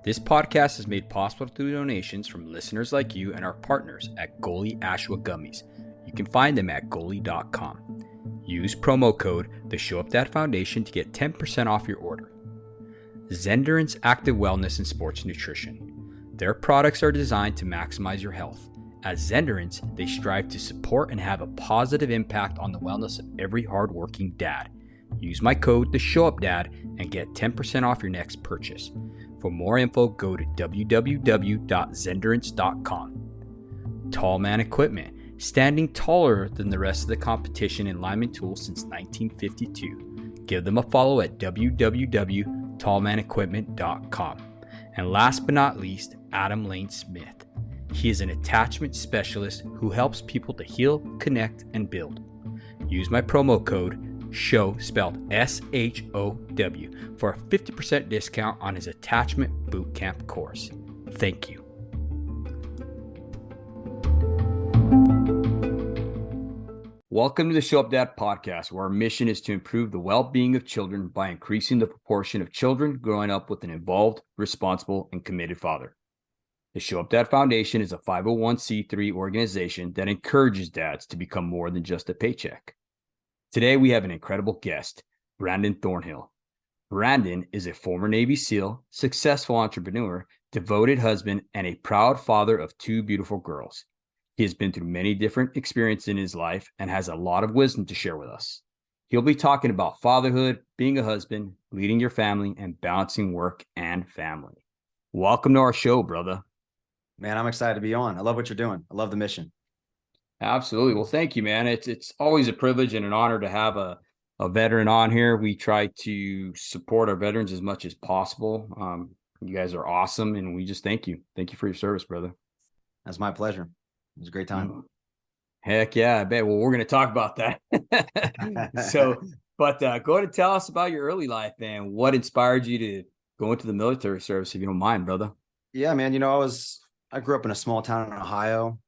This podcast is made possible through donations from listeners like you and our partners at Goalie Ashwa Gummies. You can find them at goalie.com. Use promo code the Show Up Dad Foundation to get 10% off your order. Zenderance Active Wellness and Sports Nutrition. Their products are designed to maximize your health. As Zenderance, they strive to support and have a positive impact on the wellness of every hardworking dad. Use my code the Show Up Dad and get 10% off your next purchase. For more info, go to www.zenderance.com. Tall Man Equipment. Standing taller than the rest of the competition in lineman tools since 1952. Give them a follow at www.tallmanequipment.com. And last but not least, Adam Lane Smith. He is an attachment specialist who helps people to heal, connect, and build. Use my promo code SHOW, spelled SHOW, for a 50% discount on his attachment bootcamp course. Thank you. Welcome to the Show Up Dad podcast, where our mission is to improve the well-being of children by increasing the proportion of children growing up with an involved, responsible, and committed father. The Show Up Dad Foundation is a 501c3 organization that encourages dads to become more than just a paycheck. Today, we have an incredible guest, Brandon Thornhill. Brandon is a former Navy SEAL, successful entrepreneur, devoted husband, and a proud father of two beautiful girls. He has been through many different experiences in his life and has a lot of wisdom to share with us. He'll be talking about fatherhood, being a husband, leading your family, and balancing work and family. Welcome to our show, brother. Man, I'm excited to be on. I love what you're doing. I love the mission. Absolutely. Well, thank you, man. It's always a privilege and an honor to have a veteran on here. We try to support our veterans as much as possible. You guys are awesome, and we just thank you. Thank you for your service, brother. That's my pleasure. It was a great time. Heck yeah, I bet. Well, we're going to talk about that. But go ahead and tell us about your early life, man. What inspired you to go into the military service, if you don't mind, brother? Yeah, man. I grew up in a small town in Ohio.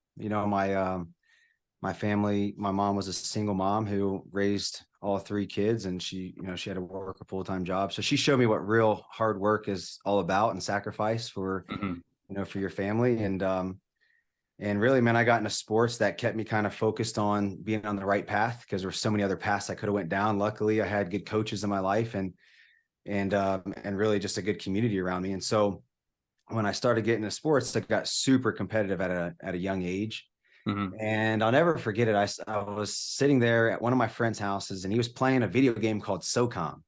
My family, my mom was a single mom who raised all three kids, and she had to work a full-time job. So she showed me what real hard work is all about and sacrifice for, for your family. And really, man, I got into sports that kept me kind of focused on being on the right path, because there were so many other paths I could have went down. Luckily, I had good coaches in my life and really just a good community around me. And so when I started getting into sports, I got super competitive at a young age. And I'll never forget it. I was sitting there at one of my friend's houses, and he was playing a video game called SOCOM.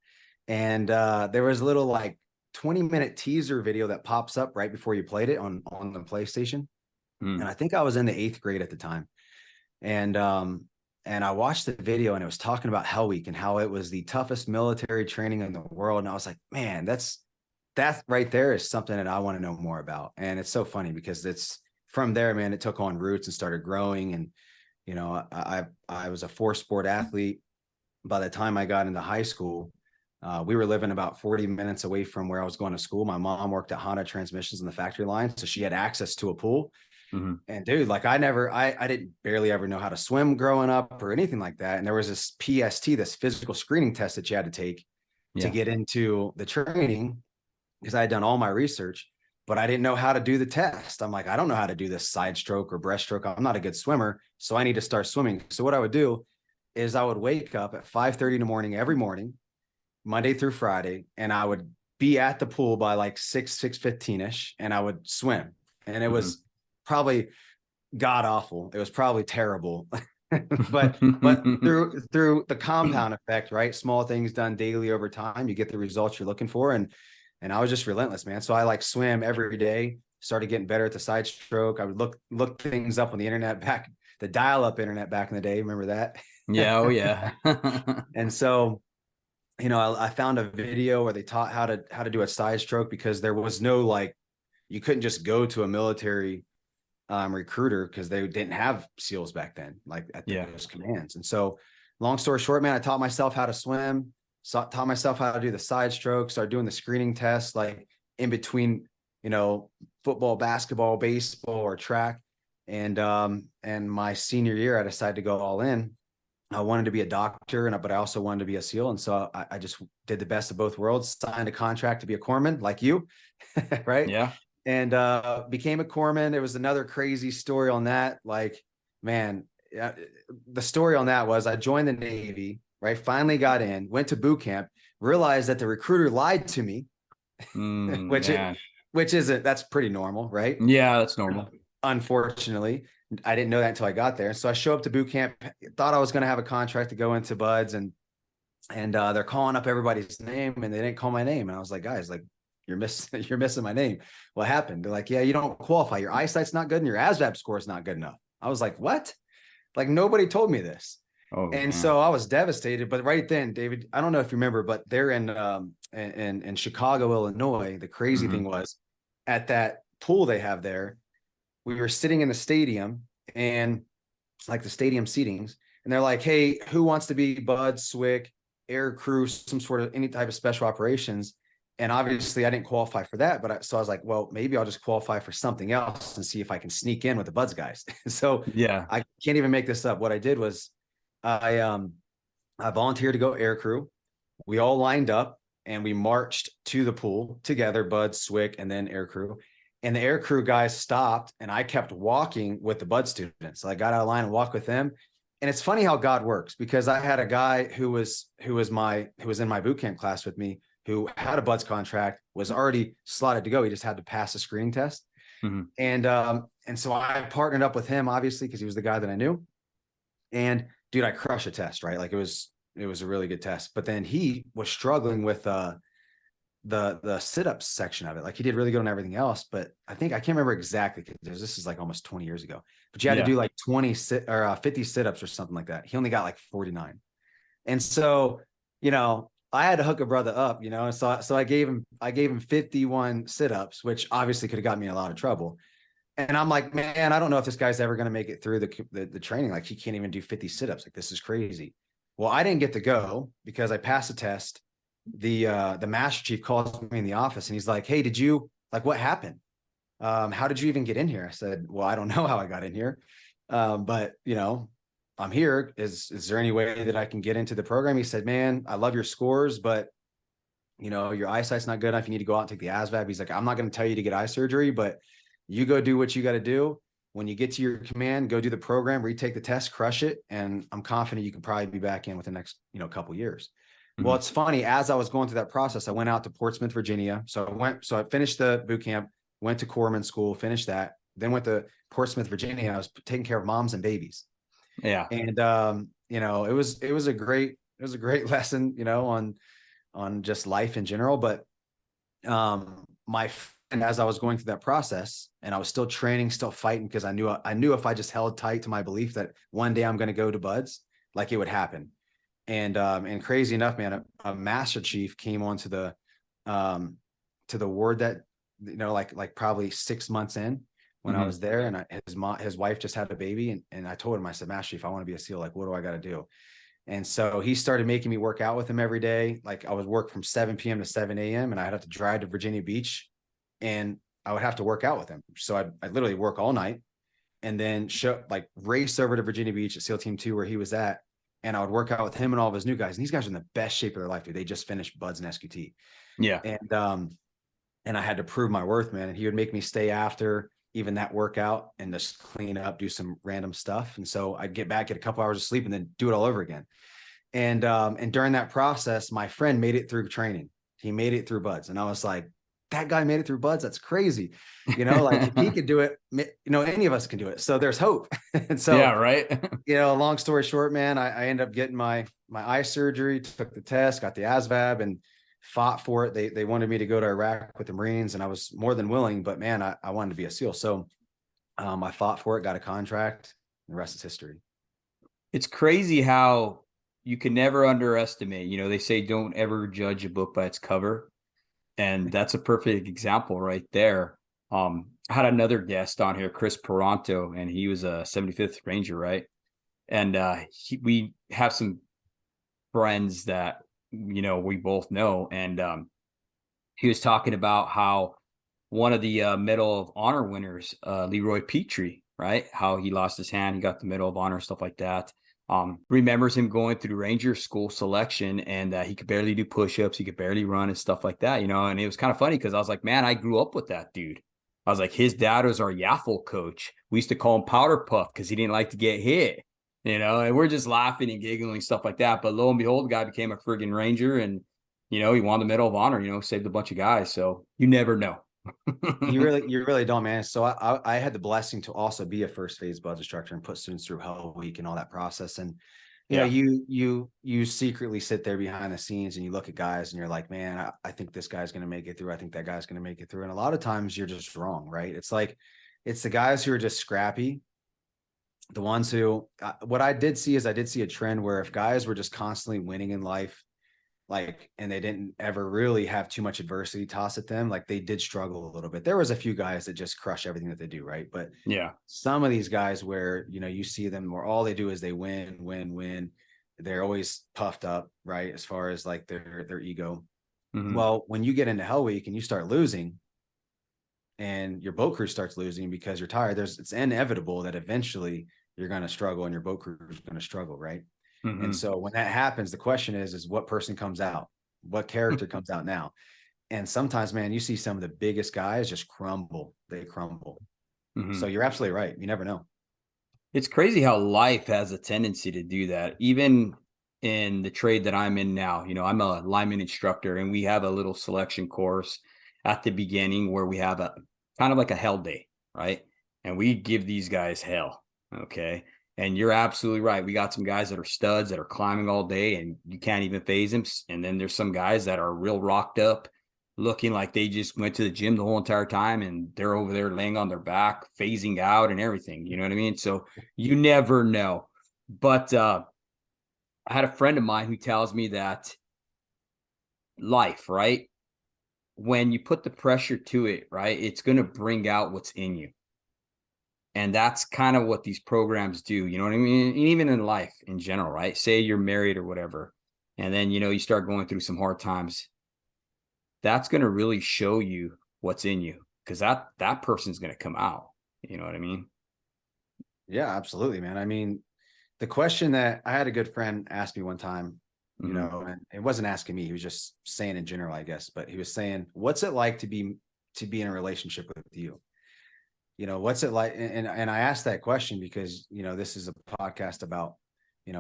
And there was a little 20-minute teaser video that pops up right before you played it on the PlayStation. And I think I was in the 8th grade at the time. And I watched the video, and it was talking about Hell Week and how it was the toughest military training in the world. And I was like, man, that right there is something that I want to know more about. And it's so funny because it's from there, man, it took on roots and started growing. And, I was a 4-sport athlete. By the time I got into high school, we were living about 40 minutes away from where I was going to school. My mom worked at Honda Transmissions in the factory line, so she had access to a pool. And dude, I didn't barely ever know how to swim growing up or anything like that. And there was this PST, this physical screening test that you had to take to get into the training, because I had done all my research, but I didn't know how to do the test. I'm like, I don't know how to do this side stroke or breaststroke. I'm not a good swimmer, so I need to start swimming. So what I would do is I would wake up at 5:30 in the morning every morning, Monday through Friday, and I would be at the pool by 6:15ish, and I would swim. And it was probably god awful. It was probably terrible, but through the compound effect, right? Small things done daily over time, you get the results you're looking for. And I was just relentless, man. So I swim every day, started getting better at the side stroke. I would look things up on the internet, the dial-up internet back in the day. Remember that? Yeah. Oh yeah. And so, I found a video where they taught how to do a side stroke, because there was no, you couldn't just go to a military recruiter, because they didn't have SEALs back then, at those commands. And so, long story short, man, I taught myself how to swim, taught myself how to do the side stroke, started doing the screening tests, in between, football, basketball, baseball, or track. And my senior year, I decided to go all in. I wanted to be a doctor, but I also wanted to be a SEAL. And so I just did the best of both worlds, signed a contract to be a corpsman like you, right? Yeah. And became a corpsman. There was another crazy story on that. Like, man, the story on that was I joined the Navy, right? Finally got in, went to boot camp, realized that the recruiter lied to me, which it, Man. which isn't, that's pretty normal, right? Yeah, that's normal. Unfortunately, I didn't know that until I got there. So I show up to boot camp, thought I was going to have a contract to go into buds, and they're calling up everybody's name, and they didn't call my name. And I was like, guys, like, you're missing my name. What happened? They're like, yeah, you don't qualify. Your eyesight's not good, and your ASVAB score is not good enough. I was like, what? Like, nobody told me this. Oh, And man. so I was devastated. But right then, David, I don't know if you remember, but they're in Chicago, Illinois. The crazy thing was, at that pool they have there, we were sitting in the stadium, and like the stadium seatings, and they're like, hey, who wants to be Bud, SWIC, air crew, some sort of any type of special operations? And obviously I didn't qualify for that, but so I was like, well, maybe I'll just qualify for something else and see if I can sneak in with the Buds guys. So Yeah. I can't even make this up. What I did was I I volunteered to go air crew. We all lined up and we marched to the pool together, Bud, SWIC, and then air crew. And the air crew guys stopped, and I kept walking with the Bud students. So I got out of line and walked with them. And it's funny how God works, because I had a guy who was in my boot camp class with me, who had a Buds contract, was already slotted to go. He just had to pass a screening test. Mm-hmm. And so I partnered up with him, obviously, because he was the guy that I knew. And dude, I crushed a test, right? Like, it was a really good test. But then he was struggling with the sit-ups section of it. Like, he did really good on everything else, but I can't remember exactly, because this is like almost 20 years ago. But you had to do like 50 sit-ups or something like that. He only got like 49. And so, I had to hook a brother up, and so I gave him 51 sit-ups, which obviously could have got me in a lot of trouble. And I'm like, man, I don't know if this guy's ever going to make it through the training. Like, he can't even do 50 sit-ups. Like, this is crazy. Well, I didn't get to go because I passed the test. The master chief calls me in the office, and he's like, hey, what happened? How did you even get in here? I said, well, I don't know how I got in here. But I'm here. Is there any way that I can get into the program? He said, man, I love your scores, but your eyesight's not good enough. You need to go out and take the ASVAB. He's like, I'm not going to tell you to get eye surgery, but you go do what you got to do. When you get to your command, go do the program, retake the test, crush it. And I'm confident you can probably be back in with the next, couple years. Mm-hmm. Well, it's funny, as I was going through that process, I went out to Portsmouth, Virginia. So I finished the boot camp, went to corpsman school, finished that, then went to Portsmouth, Virginia. I was taking care of moms and babies. Yeah. And, it was a great lesson, on just life in general. But, and as I was going through that process, and I was still training, still fighting, because I knew if I just held tight to my belief that one day I'm going to go to Buds, like, it would happen. And crazy enough, man, a master chief came onto the ward that, like probably 6 months in when I was there, and his wife just had a baby, and I told him, I said, master chief, I want to be a SEAL. Like, what do I got to do? And so he started making me work out with him every day. Like, I would work from 7 p.m. to 7 a.m. and I'd have to drive to Virginia Beach, and I would have to work out with him. So I'd literally work all night, and then race over to Virginia Beach at SEAL Team 2 where he was at. And I would work out with him and all of his new guys. And these guys are in the best shape of their life, dude. They just finished Buds and SQT. Yeah. And I had to prove my worth, man. And he would make me stay after even that workout and just clean up, do some random stuff. And so I'd get back, get a couple hours of sleep, and then do it all over again. And during that process, my friend made it through training. He made it through Buds. And I was like, that guy made it through Buds. That's crazy. Like, if he could do it, any of us can do it. So there's hope. And so, yeah, right. Long story short, man, I ended up getting my eye surgery, took the test, got the ASVAB, and fought for it. They wanted me to go to Iraq with the Marines, and I was more than willing, but man, I wanted to be a SEAL. So I fought for it, got a contract, and the rest is history. It's crazy how you can never underestimate, they say don't ever judge a book by its cover. And that's a perfect example right there. I had another guest on here, Chris Peranto, and he was a 75th Ranger, right? And we have some friends that, we both know. And he was talking about how one of the Medal of Honor winners, Leroy Petrie, right? How he lost his hand, he got the Medal of Honor, stuff like that. remembers him going through Ranger school selection, and he could barely do push-ups. He could barely run and stuff like that, and it was kind of funny because I was like, man, I grew up with that dude. I was like, his dad was our Yaffle coach. We used to call him Powder Puff because he didn't like to get hit, and we're just laughing and giggling, stuff like that. But lo and behold, the guy became a friggin' Ranger, and, he won the Medal of Honor, saved a bunch of guys. So you never know. You really don't, man. So I had the blessing to also be a first phase buzz instructor and put students through Hell Week and all that process. And you secretly sit there behind the scenes and you look at guys and you're like, man, I think this guy's going to make it through. I think that guy's going to make it through. And a lot of times you're just wrong, right? It's like, it's the guys who are just scrappy. The ones who, what I did see a trend where if guys were just constantly winning in life, and they didn't ever really have too much adversity tossed at them, they did struggle a little bit. There was a few guys that just crush everything that they do, right? But some of these guys where, you see them where all they do is they win. They're always puffed up, right? As far as their ego. Mm-hmm. Well, when you get into Hell Week and you start losing and your boat crew starts losing because you're tired, it's inevitable that eventually you're going to struggle and your boat crew is going to struggle, right? Mm-hmm. And so when that happens, the question is what person comes out? What character comes out now? And sometimes, man, you see some of the biggest guys just crumble. They crumble. Mm-hmm. So you're absolutely right. You never know. It's crazy how life has a tendency to do that. Even in the trade that I'm in now, I'm a lineman instructor, and we have a little selection course at the beginning where we have a kind of like a hell day, right? And we give these guys hell. Okay. And you're absolutely right. We got some guys that are studs that are climbing all day and you can't even phase them. And then there's some guys that are real rocked up, looking like they just went to the gym the whole entire time and they're over there laying on their back, phasing out and everything. You know what I mean? So you never know. But I had a friend of mine who tells me that life, right? When you put the pressure to it, right, it's going to bring out what's in you. And that's kind of what these programs do. You know what I mean? Even in life in general, right? Say you're married or whatever, and then, you start going through some hard times. That's going to really show you what's in you, because that person's going to come out. You know what I mean? Yeah, absolutely, man. I mean, the question that I had a good friend ask me one time, and it wasn't asking me, he was just saying in general, I guess, but he was saying, what's it like to be in a relationship with you? What's it like? And I asked that question because, this is a podcast about,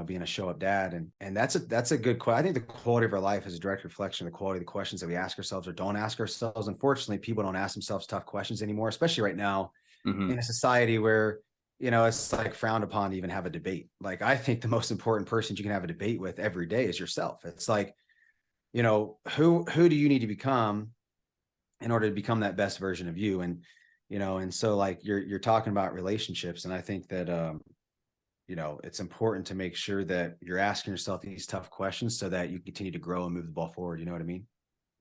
being a show up dad. And that's a good question. I think the quality of our life is a direct reflection of the quality of the questions that we ask ourselves or don't ask ourselves. Unfortunately, people don't ask themselves tough questions anymore, especially right now in a society where, it's frowned upon to even have a debate. I think the most important person you can have a debate with every day is yourself. It's who do you need to become in order to become that best version of you? And so you're talking about relationships. And I think that, it's important to make sure that you're asking yourself these tough questions so that you continue to grow and move the ball forward. You know what I mean?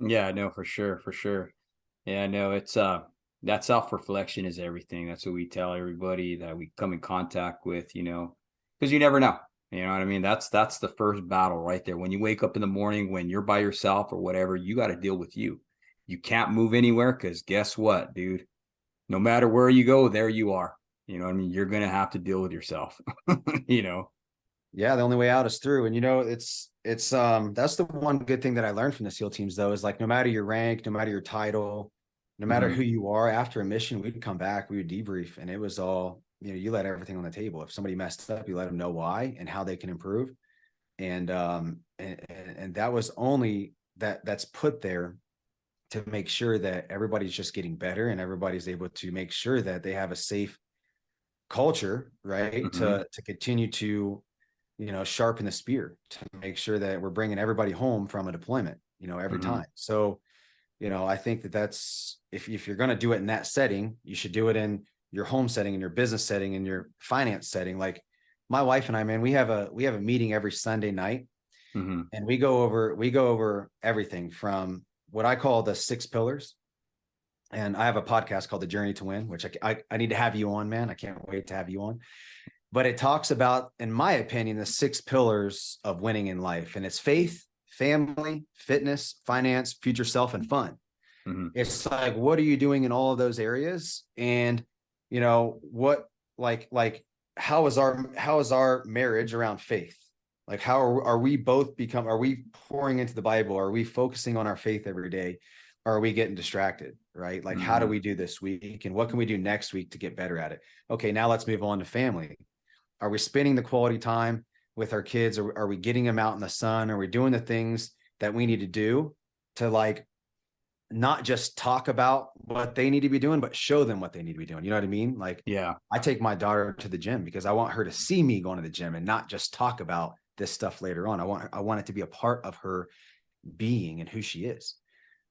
Yeah, no, for sure. For sure. Yeah, no, it's, that self-reflection is everything. That's what we tell everybody that we come in contact with, because you never know. You know what I mean? That's the first battle right there. When you wake up in the morning, when you're by yourself or whatever, you got to deal with you. You can't move anywhere because guess what, dude? No matter where you go, there you are. You know what I mean? You're going to have to deal with yourself, Yeah. The only way out is through. And, it's that's the one good thing that I learned from the SEAL teams, though, is no matter your rank, no matter your title, no matter who you are, after a mission, we'd come back, we would debrief, and it was all, you let everything on the table. If somebody messed up, you let them know why and how they can improve. And that was only that's put there to make sure that everybody's just getting better and everybody's able to make sure that they have a safe culture, right? To continue to, sharpen the spear, to make sure that we're bringing everybody home from a deployment, every time. So, I think that's, if you're going to do it in that setting, you should do it in your home setting, in your business setting, in your finance setting. Like my wife and I, man, we have a meeting every Sunday night, and we go over everything from what I call the 6 pillars. And I have a podcast called The Journey to Win, which I need to have you on, man. I can't wait to have you on. But it talks about, in my opinion, the 6 pillars of winning in life. And it's faith, family, fitness, finance, future self, and fun. It's what are you doing in all of those areas? And, what, how is our marriage around faith? Like, how are we both are we pouring into the Bible? Are we focusing on our faith every day? Or are we getting distracted, right? Like, how do Mm-hmm. we do this week, and what can we do next week to get better at it? Okay, now let's move on to family. Are we spending the quality time with our kids? Are we getting them out in the sun? Are we doing the things that we need to do to, like, not just talk about what they need to be doing, but show them what they need to be doing? You know what I mean? Like, Yeah. I take my daughter to the gym because I want her to see me going to the gym and not just talk about this stuff later on. I want it to be a part of her being and who she is.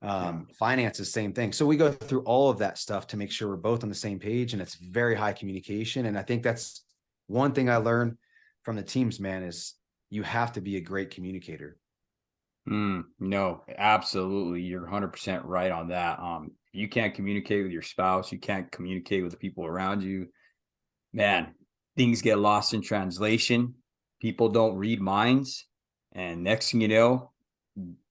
Yeah. Finances, same thing. So we go through all of that stuff to make sure we're both on the same page, and it's very high communication. And I think that's one thing I learned from the teams, man, is you have to be a great communicator. No, absolutely. You're 100% right on that. You can't communicate with your spouse. You can't communicate with the people around you. Man, things get lost in translation. People don't read minds. And next thing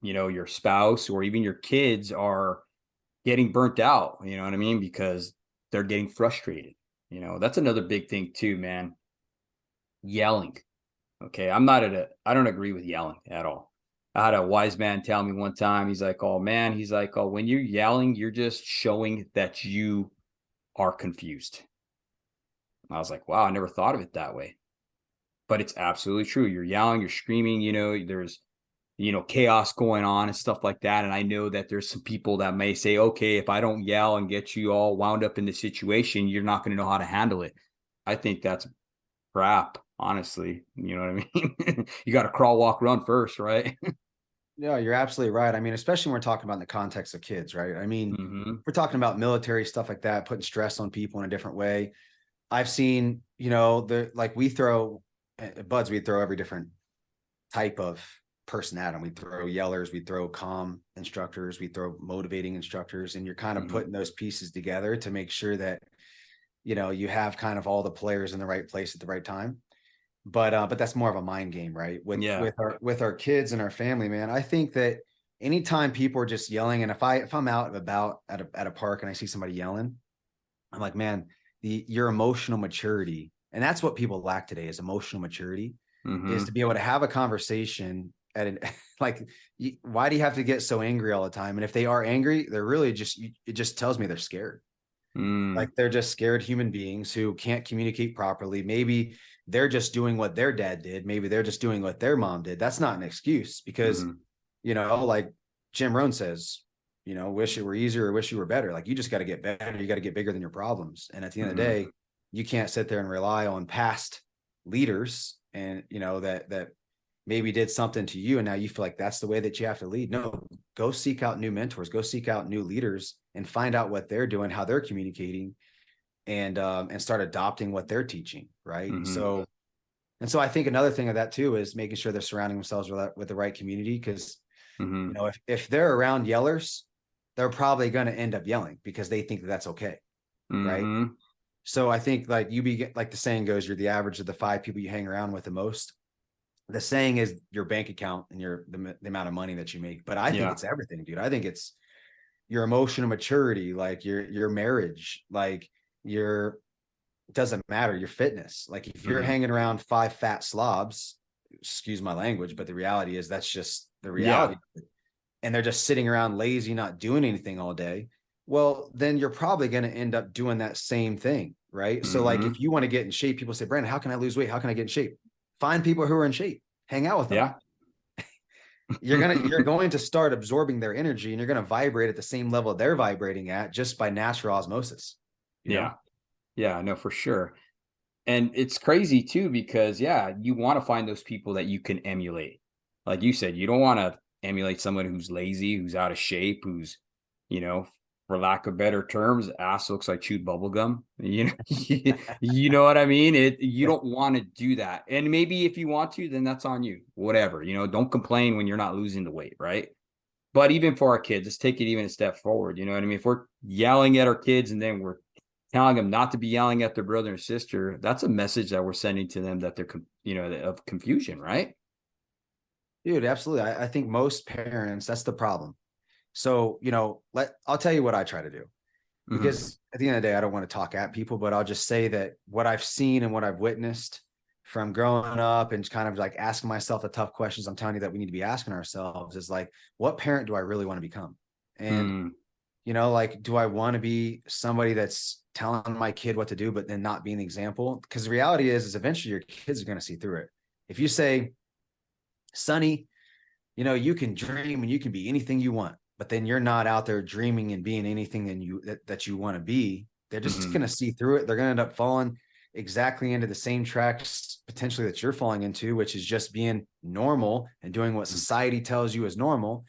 your spouse or even your kids are getting burnt out. You know what I mean? Because they're getting frustrated. That's another big thing too, man. Yelling. Okay. I don't agree with yelling at all. I had a wise man tell me one time, he's like, oh man, he's like, oh, when you're yelling, you're just showing that you are confused. I was like, wow, I never thought of it that way. But it's absolutely true. You're yelling, you're screaming, there's, chaos going on and stuff like that. And I know that there's some people that may say, okay, if I don't yell and get you all wound up in the situation, you're not going to know how to handle it. I think that's crap, honestly. You know what I mean? You got to crawl, walk, run first, right? Yeah, you're absolutely right. I mean, especially when we're talking about in the context of kids, right? I mean, Hmm. we're talking about military stuff like that, putting stress on people in a different way. I've seen, like we throw buds, we throw every different type of person at them. We throw yellers, we throw calm instructors, we throw motivating instructors, and you're kind of Hmm. putting those pieces together to make sure that, you have kind of all the players in the right place at the right time. But that's more of a mind game, right? With Yeah. our kids and our family, man. I think that anytime people are just yelling, and if I'm out and about at a park and I see somebody yelling, I'm like, man, your emotional maturity, and that's what people lack today, is emotional maturity, is to Hmm. be able to have a conversation at an like, why do you have to get so angry all the time? And if they are angry, they're really just, it just tells me they're scared. Like, Mm. they're just scared human beings who can't communicate properly. Maybe they're just doing what their dad did. Maybe they're just doing what their mom did. That's not an excuse, because, Hmm. like Jim Rohn says, wish it were easier or wish you were better. Like, you just got to get better. You got to get bigger than your problems. And at the end of the Hmm. day, you can't sit there and rely on past leaders, and that maybe did something to you, and now you feel like that's the way that you have to lead. No, go seek out new mentors, go seek out new leaders, and find out what they're doing, how they're communicating, and start adopting what they're teaching, right? Hmm. So I think another thing of that too is making sure they're surrounding themselves with the right community, because Hmm. if they're around yellers, they're probably going to end up yelling because they think that that's okay, right? Hmm. So I think, like, like the saying goes, you're the average of the 5 people you hang around with the most. The saying is your bank account and the amount of money that you make, but I think Yeah. it's everything, dude. I think it's your emotional maturity, like your marriage, like your, it doesn't matter, your fitness. Like, if you're Hmm. hanging around 5 fat slobs, excuse my language, but the reality is that's just the Yeah. reality, and they're just sitting around lazy, not doing anything all day, well, then you're probably going to end up doing that same thing, right? So, like, Hmm. if you want to get in shape, people say, Brandon, how can I lose weight? How can I get in shape? Find people who are in shape, hang out with them. Yeah. You're going to start absorbing their energy, and you're going to vibrate at the same level they're vibrating at, just by natural osmosis, you know? Yeah. Yeah. No, for sure. And it's crazy too, because yeah, you want to find those people that you can emulate. Like you said, you don't want to emulate someone who's lazy, who's out of shape, who's, you know, for lack of better terms, ass looks like chewed bubble gum. You know what I mean? You Yeah. don't want to do that. And maybe if you want to, then that's on you. Whatever. Don't complain when you're not losing the weight, right? But even for our kids, let's take it even a step forward. You know what I mean? If we're yelling at our kids and then we're telling them not to be yelling at their brother and sister, that's a message that we're sending to them, that they're, of confusion, right? Dude, absolutely. I think most parents, that's the problem. So, I'll tell you what I try to do. because at the end of the day, I don't want to talk at people, but I'll just say that what I've seen and what I've witnessed from growing up and kind of like asking myself the tough questions I'm telling you that we need to be asking ourselves is like, what parent do I really want to become? And, Mm. like, do I want to be somebody that's telling my kid what to do, but then not being the example? Because the reality is eventually your kids are going to see through it. If you say, Sonny, you can dream and you can be anything you want, but then you're not out there dreaming and being anything that you want to be, they're just going to see through it. They're going to end up falling exactly into the same tracks potentially that you're falling into, which is just being normal and doing what society tells you is normal.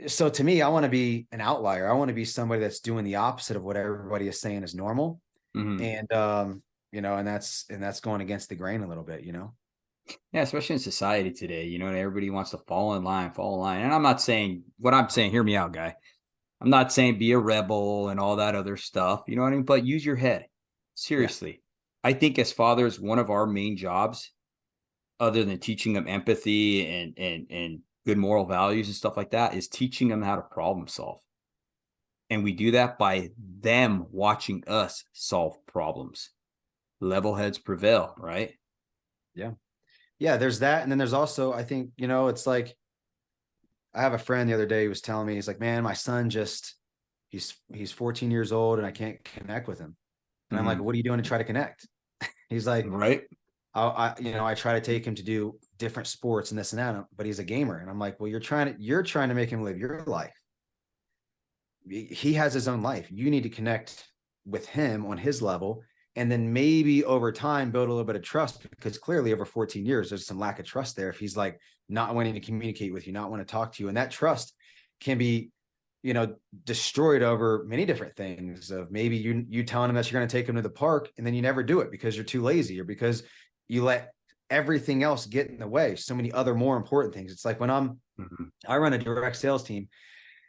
So to me, I want to be an outlier. I want to be somebody that's doing the opposite of what everybody is saying is normal. And and that's going against the grain a little bit. Yeah, especially in society today, and everybody wants to fall in line, fall in line. And I'm not saying what I'm saying, hear me out, guy. I'm not saying be a rebel and all that other stuff, you know what I mean? But use your head. Yeah. Seriously. I think as fathers, one of our main jobs, other than teaching them empathy and good moral values and stuff like that, is teaching them how to problem solve. And we do that by them watching us solve problems. Level heads prevail, right? Yeah. Yeah. There's that. And then there's also, I think, it's like, I have a friend the other day who was telling me, he's like, man, my son he's 14 years old and I can't connect with him. And I'm like, what are you doing to try to connect? He's like, Right. I try to take him to do different sports and this and that, but he's a gamer. And I'm like, well, you're trying to make him live your life. He has his own life. You need to connect with him on his level. And then maybe over time, build a little bit of trust, because clearly over 14 years, there's some lack of trust there. If he's like not wanting to communicate with you, not want to talk to you, and that trust can be, destroyed over many different things of maybe you telling him that you're going to take him to the park and then you never do it because you're too lazy or because you let everything else get in the way. So many other more important things. It's like when I run a direct sales team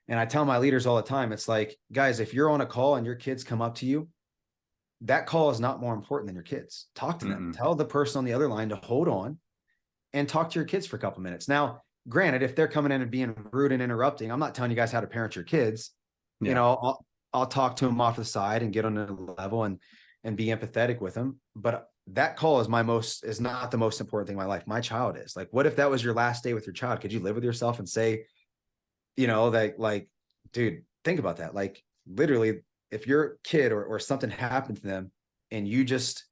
and I tell my leaders all the time, it's like, guys, if you're on a call and your kids come up to you, that call is not more important than your kids. Talk to them. Tell the person on the other line to hold on and talk to your kids for a couple minutes. Now, granted, if they're coming in and being rude and interrupting, I'm not telling you guys how to parent your kids. Yeah. I'll talk to them off the side and get on the level and be empathetic with them. But that call is not the most important thing in my life. My child is. Like, what if that was your last day with your child? Could you live with yourself and say, that, like, dude, think about that. Like, literally, if your kid or something happened to them and you just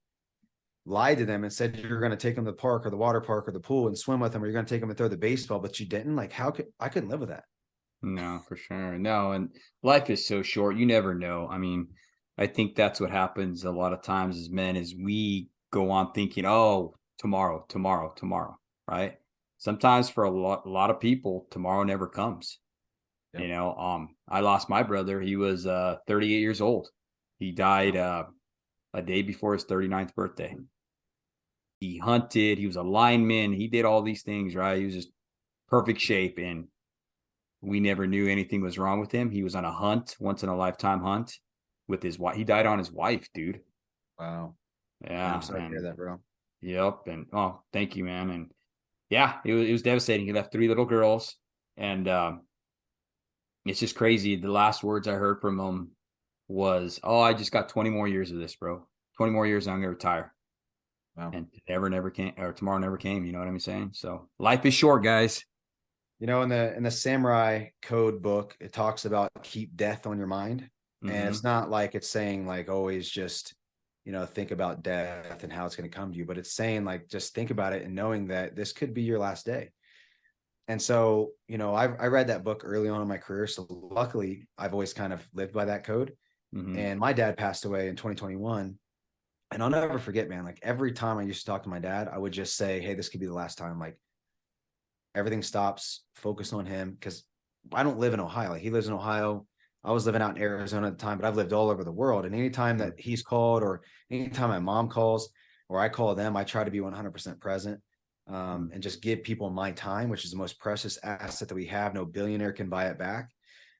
lied to them and said you're going to take them to the park or the water park or the pool and swim with them, or you're going to take them and throw the baseball, but you didn't, like, I couldn't live with that. No, for sure. No, and life is so short. You never know. I mean, I think that's what happens a lot of times as men is we go on thinking, oh, tomorrow, tomorrow, tomorrow, right? Sometimes for a lot of people, tomorrow never comes. Yep. I lost my brother. He was 38 years old. He died a day before his 39th birthday. He hunted, he was a lineman, he did all these things, right? He was just perfect shape, and we never knew anything was wrong with him. He was on a hunt, once in a lifetime hunt with his wife. He died on his wife, dude. Wow. Man, I'm Yeah. sorry to hear And that, bro. yep. And oh, thank you, man. And yeah, it was devastating. He left 3 little girls. And it's just crazy. The last words I heard from him was, oh, I just got 20 more years of this, bro. 20 more years and I'm gonna retire. Wow. And never came, or tomorrow never came. You know what I'm saying? So life is short, guys. In the samurai code book, it talks about keep death on your mind. And it's not like it's saying like always just, think about death and how it's going to come to you, but it's saying like just think about it and knowing that this could be your last day. And so, I read that book early on in my career. So luckily, I've always kind of lived by that code. And my dad passed away in 2021. And I'll never forget, man, like every time I used to talk to my dad, I would just say, hey, this could be the last time. Like, everything stops, focus on him. Because I don't live in Ohio. Like, he lives in Ohio. I was living out in Arizona at the time, but I've lived all over the world. And anytime that he's called or anytime my mom calls or I call them, I try to be 100% present. And just give people my time, which is the most precious asset that we have. No billionaire can buy it back.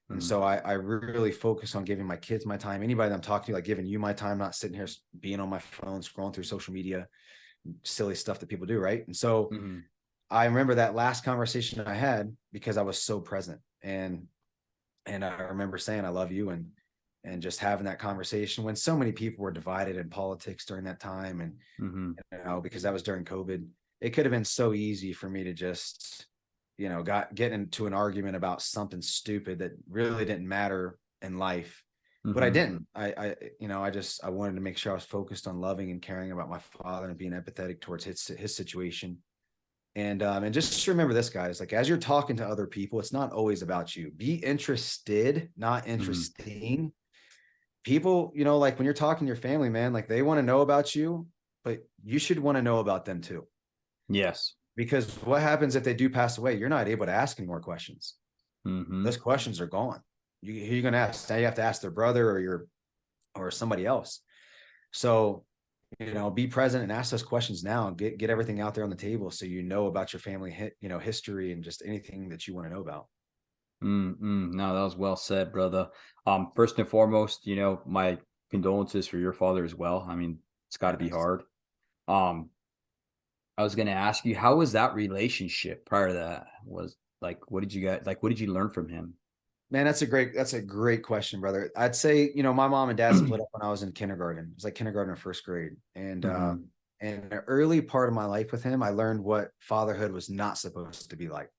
And so I really focus on giving my kids my time. Anybody that I'm talking to, like giving you my time, not sitting here being on my phone, scrolling through social media, silly stuff that people do. Right. And so I remember that last conversation I had because I was so present. And I remember saying, I love you. And and just having that conversation when so many people were divided in politics during that time. And, Mm-hmm. because that was during COVID, it could have been so easy for me to just, get into an argument about something stupid that really didn't matter in life. But I Mm-hmm. didn't. I wanted to make sure I was focused on loving and caring about my father and being empathetic towards his situation. And just remember this, guys, like as you're talking to other people, it's not always about you. Be interested, not Mm-hmm. interesting. People, like when you're talking to your family, man, like they want to know about you, but you should want to know about them too. Yes. Because what happens if they do pass away? You're not able to ask any more questions. Mm-hmm. Those questions are gone. Who are you going to ask? Now you have to ask their brother or somebody else. So, be present and ask those questions now and get everything out there on the table so you know about your family, history and just anything that you want to know about. Mm-hmm. No, that was well said, brother. First and foremost, my condolences for your father as well. I mean, it's got Yeah, to be thanks. hard. Um, I was going to ask you, how was that relationship prior to that? Was like, what did you learn from him? Man, that's a great question, brother. I'd say, my mom and dad split up when I was in kindergarten. It was like kindergarten or first grade. Mm-hmm. And the early part of my life with him, I learned what fatherhood was not supposed to be like.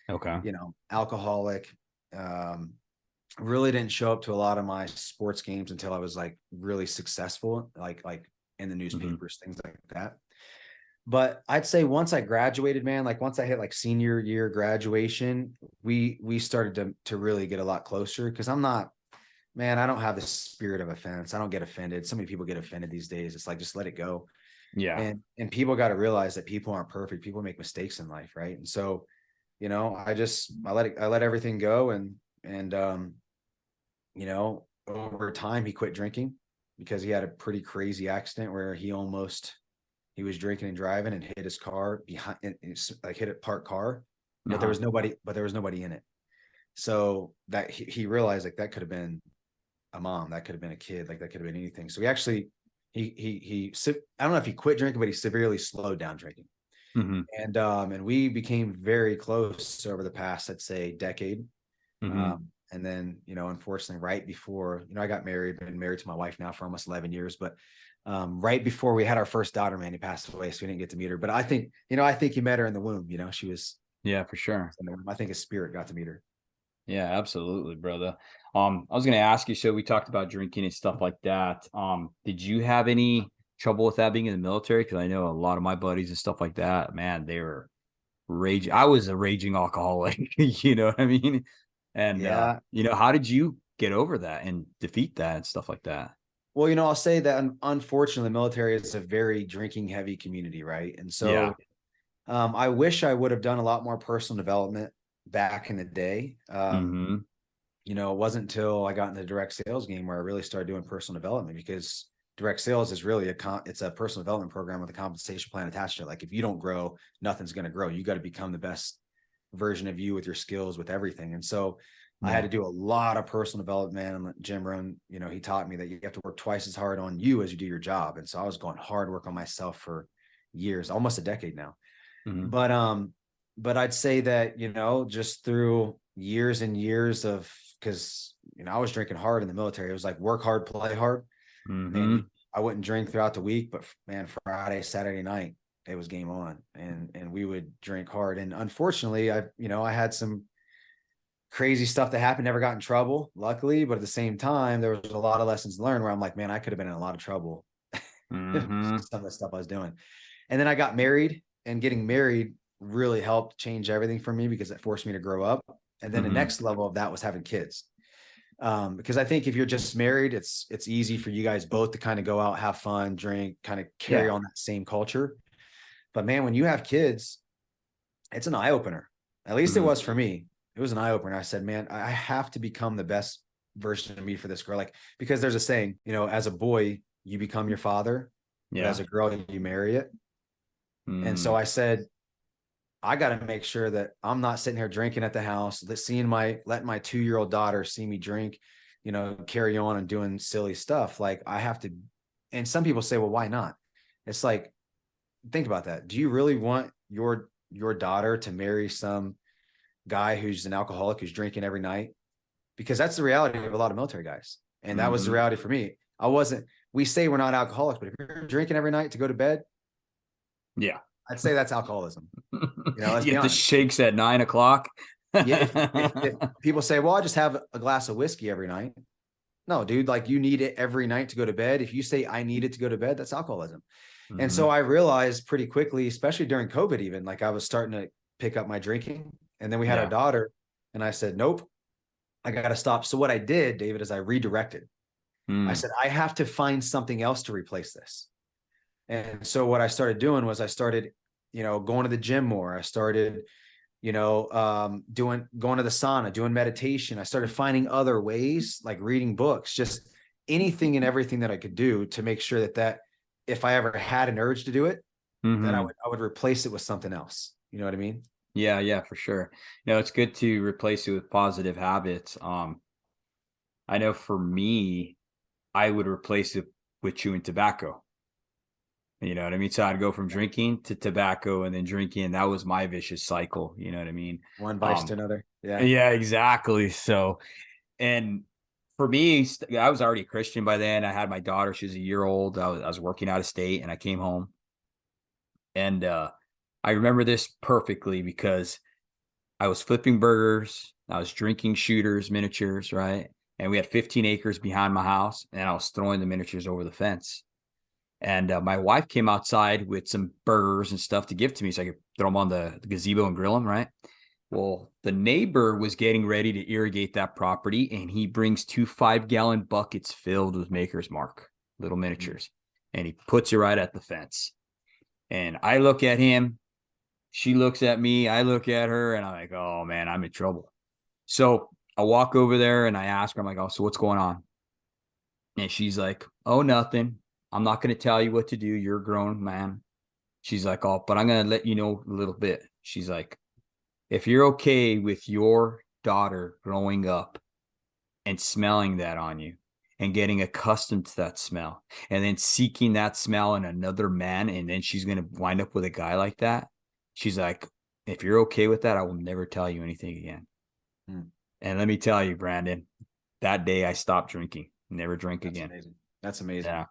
Okay. Alcoholic, um, really didn't show up to a lot of my sports games until I was like really successful, like in the Mm-hmm. newspapers, things like that. But I'd say once I graduated, man, like once I hit like senior year graduation, we started to really get a lot closer because I don't have the spirit of offense. I don't get offended. So many people get offended these days. It's like just let it go. Yeah. And people got to realize that people aren't perfect. People make mistakes in life, right? And so, I let everything go and over time he quit drinking because he had a pretty crazy accident where he was drinking and driving and hit his car behind, like hit a parked car, but Uh-huh. there was nobody in it. So that he realized like that could have been a mom, that could have been a kid, like that could have been anything. So he actually, I don't know if he quit drinking, but he severely slowed down drinking. Mm-hmm. And we became very close over the past, I'd say, decade. Mm-hmm. And then, unfortunately, right before, I got married, been married to my wife now for almost 11 years, but right before we had our first daughter, man, he passed away. So we didn't get to meet her. But I think he met her in the womb. She was, Yeah, for sure. I think his spirit got to meet her. Yeah, absolutely, brother. I was gonna ask you, so we talked about drinking and stuff like that. Did you have any trouble with that being in the military? Because I know a lot of my buddies and stuff like that, man, they were raging. I was a raging alcoholic, you know what I mean? And Yeah. how did you get over that and defeat that and stuff like that? Well, I'll say that unfortunately, the military is a very drinking heavy community, right? And Yeah. so I wish I would have done a lot more personal development back in the day. Mm-hmm. It wasn't until I got into the direct sales game where I really started doing personal development because direct sales is really it's a personal development program with a compensation plan attached to it. Like if you don't grow, nothing's going to grow. You got to become the best version of you with your skills, with everything. And so I had Yeah. to do a lot of personal development. And Jim Rohn, he taught me that you have to work twice as hard on you as you do your job. And so I was going hard work on myself for years, almost a decade now. Mm-hmm. But I'd say that, just through years and years of, because, I was drinking hard in the military. It was like work hard, play hard. Man, Mm-hmm. I wouldn't drink throughout the week, but man, Friday, Saturday night, it was game on and we would drink hard. And unfortunately, I had some crazy stuff that happened, never got in trouble, luckily, but at the same time, there was a lot of lessons learned where I'm like, man, I could have been in a lot of trouble. Mm-hmm. Some of the stuff I was doing. And then I got married, and getting married really helped change everything for me because it forced me to grow up. And then the Mm-hmm. next level of that was having kids. Because I think if you're just married, it's easy for you guys both to kind of go out, have fun, drink, kind of carry Yeah. on that same culture. But man, when you have kids, it's an eye opener. At least it Mm-hmm. was for me. It was an eye opener. I said, man, I have to become the best version of me for this girl. Like, because there's a saying, as a boy, you become your father, but as Yeah. a girl, you marry it. And so Mm. I said, I got to make sure that I'm not sitting here drinking at the house, letting my 2-year-old daughter see me drink, carry on and doing silly stuff. Like I have to. And some people say, well, why not? It's like, think about that. Do you really want your daughter to marry some guy who's an alcoholic who's drinking every night? Because that's the reality of a lot of military guys. And that was the reality for me. We say we're not alcoholics, but if you're drinking every night to go to bed, Yeah. I'd say that's alcoholism. Let's You be get the honest. shakes at 9 o'clock. Yeah. If people say, well, I just have a glass of whiskey every night. No, dude, like you need it every night to go to bed. If you say I need it to go to bed, that's alcoholism. And so I realized pretty quickly, especially during COVID, even like I was starting to pick up my drinking. And then we had our daughter and I said, nope, I got to stop. So what I did, David, is I redirected. I said, I have to find something else to replace this. And so what I started doing was I started, going to the gym more. I started, going to the sauna, doing meditation. I started finding other ways, like reading books, just anything and everything that I could do to make sure that if I ever had an urge to do it, that I would replace it with something else. You know what I mean? Yeah, yeah, for sure. It's good to replace it with positive habits. I know for me, I would replace it with chewing tobacco. You know what I mean? So I'd go from drinking to tobacco and then drinking. That was my vicious cycle. You know what I mean? One vice to another. Yeah. Yeah, exactly. So, and for me, I was already a Christian by then. I had my daughter; she was a year old. I was working out of state, and I came home, and I remember this perfectly because I was flipping burgers, I was drinking shooters, miniatures, right? And we had 15 acres behind my house, and I was throwing the miniatures over the fence. And my wife came outside with some burgers and stuff to give to me so I could throw them on the gazebo and grill them, right? Well, the neighbor was getting ready to irrigate that property, and he brings 2 5-gallon buckets filled with Maker's Mark, little miniatures, and he puts it right at the fence. And I look at him, she looks at me, I look at her, and I'm like, oh man, I'm in trouble. So I walk over there and I ask her, I'm like, oh, so what's going on? And she's like, oh, nothing. I'm not going to tell you what to do. You're a grown man. She's like, oh, but I'm going to let you know a little bit. She's like, if you're okay with your daughter growing up and smelling that on you and getting accustomed to that smell and then seeking that smell in another man, and then she's going to wind up with a guy like that. She's like, if you're okay with that, I will never tell you anything again. And let me tell you, Brandon, that day I stopped drinking, never drink That's again. amazing. That's amazing. Yeah.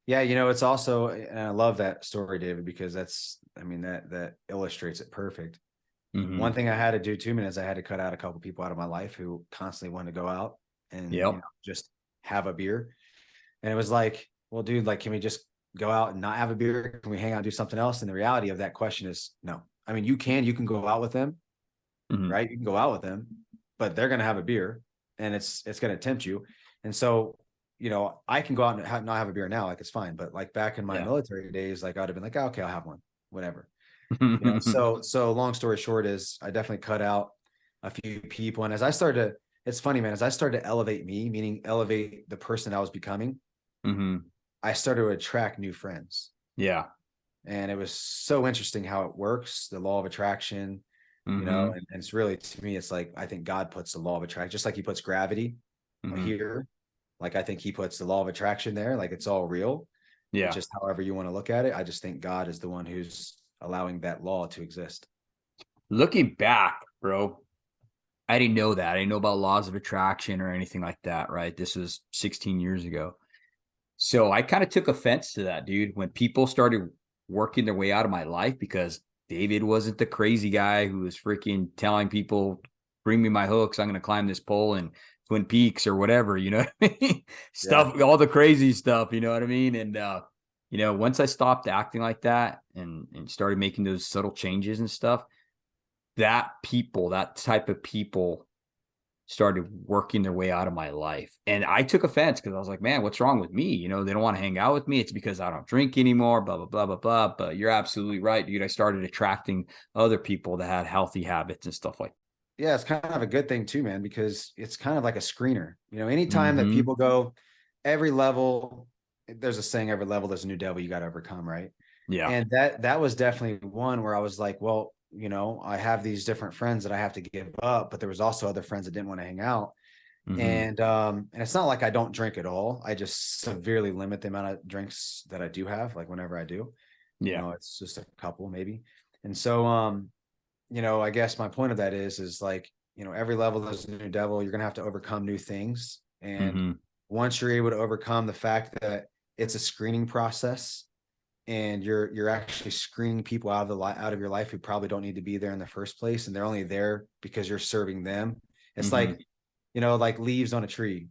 Yeah. It's also, and I love that story, David, because that illustrates it perfect. One thing I had to do too, man, is I had to cut out a couple people out of my life who constantly wanted to go out and just have a beer. And it was like, well, dude, like, can we just go out and not have a beer? Can we hang out and do something else? And the reality of that question is no. I mean, you can go out with them, right? You can go out with them, but they're going to have a beer and it's going to tempt you. And so, I can go out and not have a beer now. Like it's fine. But like back in my military days, like I'd have been like, oh, okay, I'll have one, whatever. So long story short is I definitely cut out a few people. And it's funny, man, as I started to elevate me, meaning elevate the person I was becoming, I started to attract new friends. Yeah. And it was so interesting how it works, the law of attraction, and it's really, to me, it's like, I think God puts the law of attraction, just like he puts gravity here. Like, I think he puts the law of attraction there. Like it's all real. Yeah. It's just however you want to look at it. I just think God is the one who's allowing that law to exist. Looking back, bro, I didn't know that. I didn't know about laws of attraction or anything like that, right? This was 16 years ago. So I kind of took offense to that, dude, when people started working their way out of my life, because David wasn't the crazy guy who was freaking telling people, bring me my hooks, I'm going to climb this pole in Twin Peaks or whatever, you know what I mean? Stuff, all the crazy stuff, you know what I mean? And, once I stopped acting like that and started making those subtle changes and stuff, that type of people started working their way out of my life. And I took offense because I was like, man, what's wrong with me? They don't want to hang out with me. It's because I don't drink anymore, blah, blah, blah, blah, blah. But you're absolutely right, dude. I started attracting other people that had healthy habits and stuff like that. Yeah, it's kind of a good thing too, man, because it's kind of like a screener. Anytime that people go, every level, there's a saying, every level, there's a new devil you got to overcome, right? Yeah. And that was definitely one where I was like, well, I have these different friends that I have to give up, but there was also other friends that didn't want to hang out. And it's not like I don't drink at all. I just severely limit the amount of drinks that I do have, like whenever I do. It's just a couple maybe. And so I guess my point of that is like, every level there's a new devil. You're gonna have to overcome new things. And once you're able to overcome the fact that it's a screening process, and you're actually screening people out of your life who probably don't need to be there in the first place, and they're only there because you're serving them. It's Mm-hmm. like, like leaves on a tree.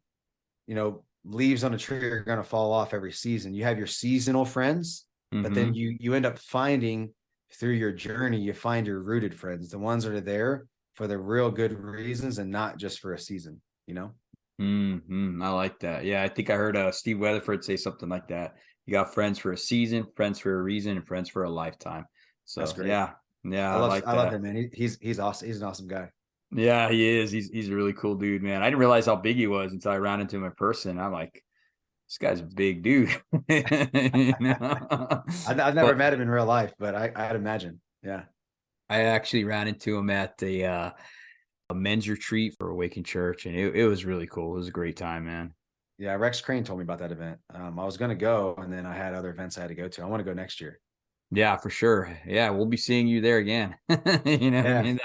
Leaves on a tree are going to fall off every season. You have your seasonal friends, but then Mm-hmm. you end up finding, through your journey, you find your rooted friends, the ones that are there for the real good reasons and not just for a season. Mm-hmm. I like that. Yeah, I think I heard Steve Weatherford say something like that. You got friends for a season, friends for a reason, and friends for a lifetime. That's So great. yeah, I I love like I love that. him, man. He's awesome. He's an awesome guy. Yeah, he is. He's a really cool dude, man. I didn't realize how big he was until I ran into him in person. I'm like, this guy's a big dude. You know? I've never But met him in real life, but I'd imagine. Yeah. I actually ran into him at a men's retreat for Awakened Church, and it was really cool. It was a great time, man. Yeah. Rex Crane told me about that event. I was going to go, and then I had other events I had to go to. I want to go next year. Yeah, for sure. Yeah, we'll be seeing you there again. You know what I Yeah. mean?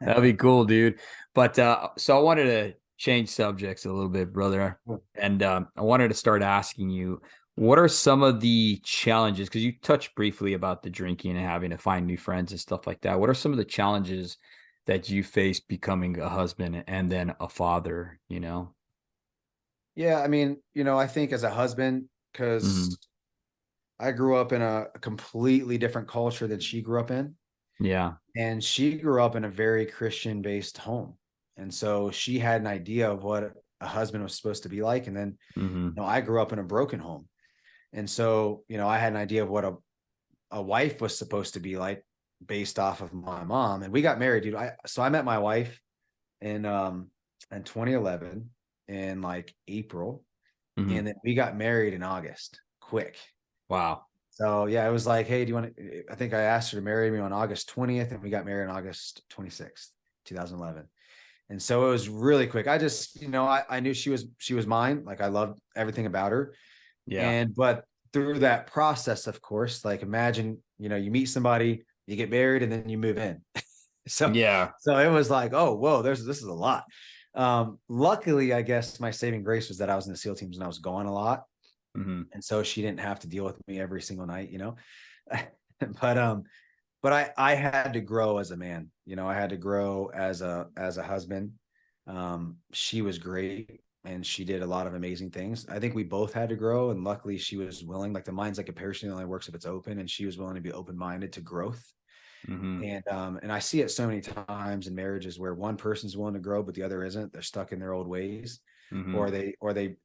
That'd be cool, dude. But so I wanted to change subjects a little bit, brother. And I wanted to start asking you, what are some of the challenges? Because you touched briefly about the drinking and having to find new friends and stuff like that. What are some of the challenges that you face becoming a husband and then a father, you know? Yeah. I mean, I think as a husband, Hmm. because I grew up in a completely different culture than she grew up in. Yeah. And she grew up in a very Christian based home. And so she had an idea of what a husband was supposed to be like. And then, Hmm. I grew up in a broken home. And so, I had an idea of what a wife was supposed to be like based off of my mom. And we got married, dude. I met my wife in 2011 in like April. Hmm. And then we got married in August, quick. Wow. So yeah, it was like, hey, do you want to? I think I asked her to marry me on August 20th, and we got married on August 26th, 2011. And so it was really quick. I just, I knew she was mine. Like I loved everything about her. Yeah. But through that process, of course, like imagine, you meet somebody, you get married, and then you move in. So Yeah. so it was like, oh, whoa, this is a lot. Luckily, I guess my saving grace was that I was in the SEAL teams and I was gone a lot. Hmm. And so she didn't have to deal with me every single night. But I had to grow as a man. I had to grow as a husband. She was great and she did a lot of amazing things. I think we both had to grow, and luckily she was willing. Like the mind's like a parachute, only works if it's open, and she was willing to be open-minded to growth. Hmm. And I see it so many times in marriages where one person's willing to grow but the other isn't. They're stuck in their old ways, Hmm. or they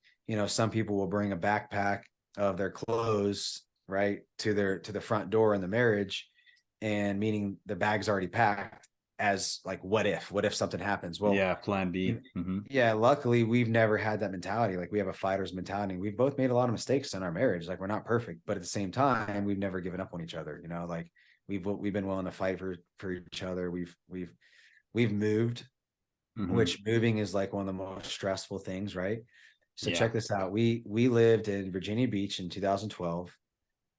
some people will bring a backpack of their clothes right to the front door in the marriage, and meaning the bag's already packed, as like what if something happens. Well, Yeah. Plan B. Hmm. yeah, luckily we've never had that mentality. Like we have a fighter's mentality. We've both made a lot of mistakes in our marriage. Like we're not perfect, but at the same time, we've never given up on each other. Like we've been willing to fight for each other. We've moved, Hmm. which moving is like one of the most stressful things, right? So Yeah. check this out. We lived in Virginia Beach in 2012.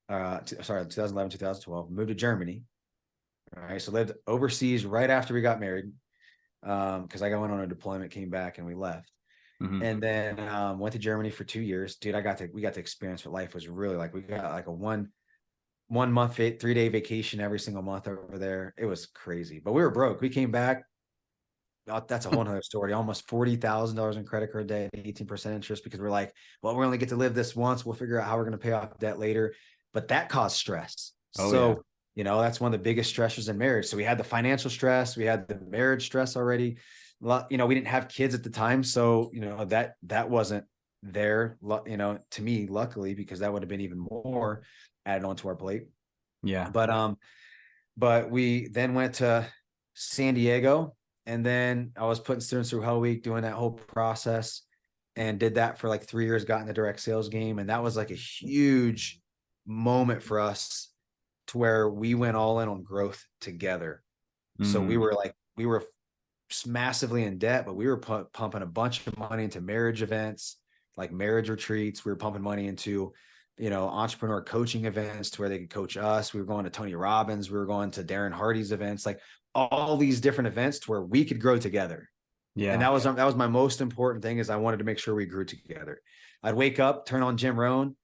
Sorry, 2011, 2012. Moved to Germany. All right, so lived overseas right after we got married. Because I went on a deployment, came back, and we left. Hmm. And then went to Germany for 2 years. Dude, we got to experience what life was really like. We got like a one month 3-day vacation every single month over there. It was crazy, but we were broke. We came back. That's a whole nother story. Almost $40,000 in credit card debt, 18% interest, because we're like, well, we only get to live this once. We'll figure out how we're going to pay off debt later. But that caused stress. Oh yeah. So, that's one of the biggest stressors in marriage. So we had the financial stress, we had the marriage stress already. We didn't have kids at the time. So, that wasn't there, to me, luckily, because that would have been even more added onto our plate. Yeah. But we then went to San Diego, and then I was putting students through Hell Week, doing that whole process, and did that for like 3 years, got in the direct sales game. And that was like a huge moment for us, to where we went all in on growth together. So Hmm. we were massively in debt, but we were pumping a bunch of money into marriage events, like marriage retreats. We were pumping money into, entrepreneur coaching events to where they could coach us. We were going to Tony Robbins. We were going to Darren Hardy's events, like all these different events to where we could grow together. And Yeah. that was my most important thing, is I wanted to make sure we grew together. I'd wake up, turn on Jim Rohn.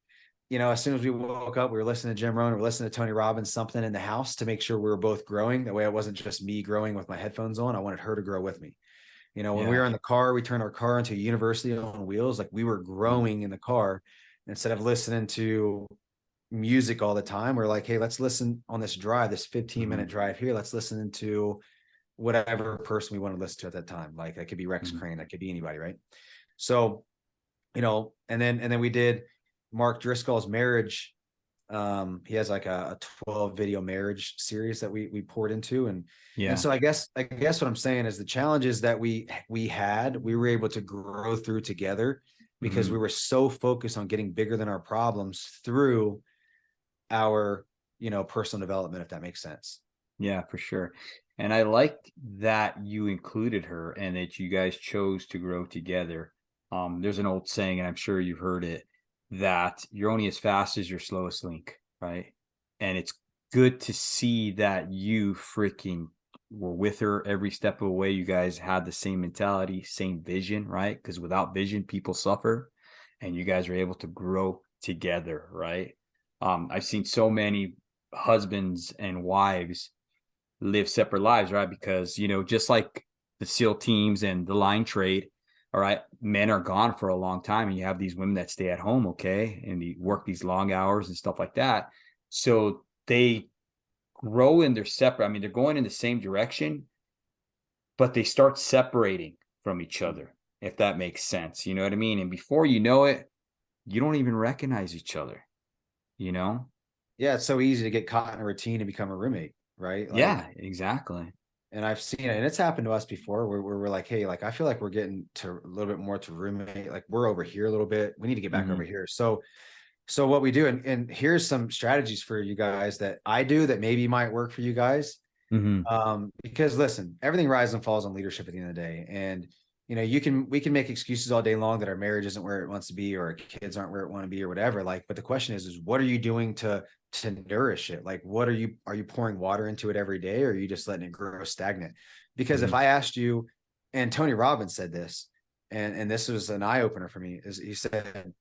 As soon as we woke up, we were listening to Jim Rohn, we were listening to Tony Robbins, something in the house, to make sure we were both growing. That way it wasn't just me growing with my headphones on. I wanted her to grow with me. When we Yeah. were in the car, we turned our car into a university on wheels. Like, we were growing in the car instead of listening to music all the time. We're like, hey, let's listen on this drive, this 15-minute drive here. Let's listen to whatever person we want to listen to at that time. Like, that could be Rex Mhm. Crane, that could be anybody, right? So, and then we did Mark Driscoll's marriage. He has like a 12 video marriage series that we poured into. And Yeah. so I guess what I'm saying is, the challenges that we were able to grow through together, because we Mhm. were so focused on getting bigger than our problems through our, personal development, if that makes sense. Yeah, for sure. And I like that you included her and that you guys chose to grow together. There's an old saying, and I'm sure you've heard it, that you're only as fast as your slowest link, right? And it's good to see that you freaking were with her every step of the way. You guys had the same mentality, same vision, right? Because without vision, people suffer, and you guys are able to grow together, right? I've seen so many husbands and wives live separate lives, right? Because, just like the SEAL teams and the line trade, all right, men are gone for a long time, and you have these women that stay at home, okay, and they work these long hours and stuff like that. So they grow in their separate, I mean, they're going in the same direction, but they start separating from each other, if that makes sense. You know what I mean? And before you know it, you don't even recognize each other, you know? Yeah, it's so easy to get caught in a routine and become a roommate, right? Like, Yeah, exactly. and I've seen it, and it's happened to us before, where we're like, hey, like, I feel like we're getting to a little bit more to roommate. Like, we're over here a little bit. We need to get back over Hmm. here. So what we do, and here's some strategies for you guys that I do that maybe might work for you guys. Hmm. Because listen, everything rises and falls on leadership at the end of the day. And we can make excuses all day long that our marriage isn't where it wants to be, or our kids aren't where it want to be, or whatever. Like, but the question is what are you doing to nourish it? Like, are you pouring water into it every day, or are you just letting it grow stagnant? Because if Hmm. I asked you, and Tony Robbins said this, and this was an eye opener for me, is he said,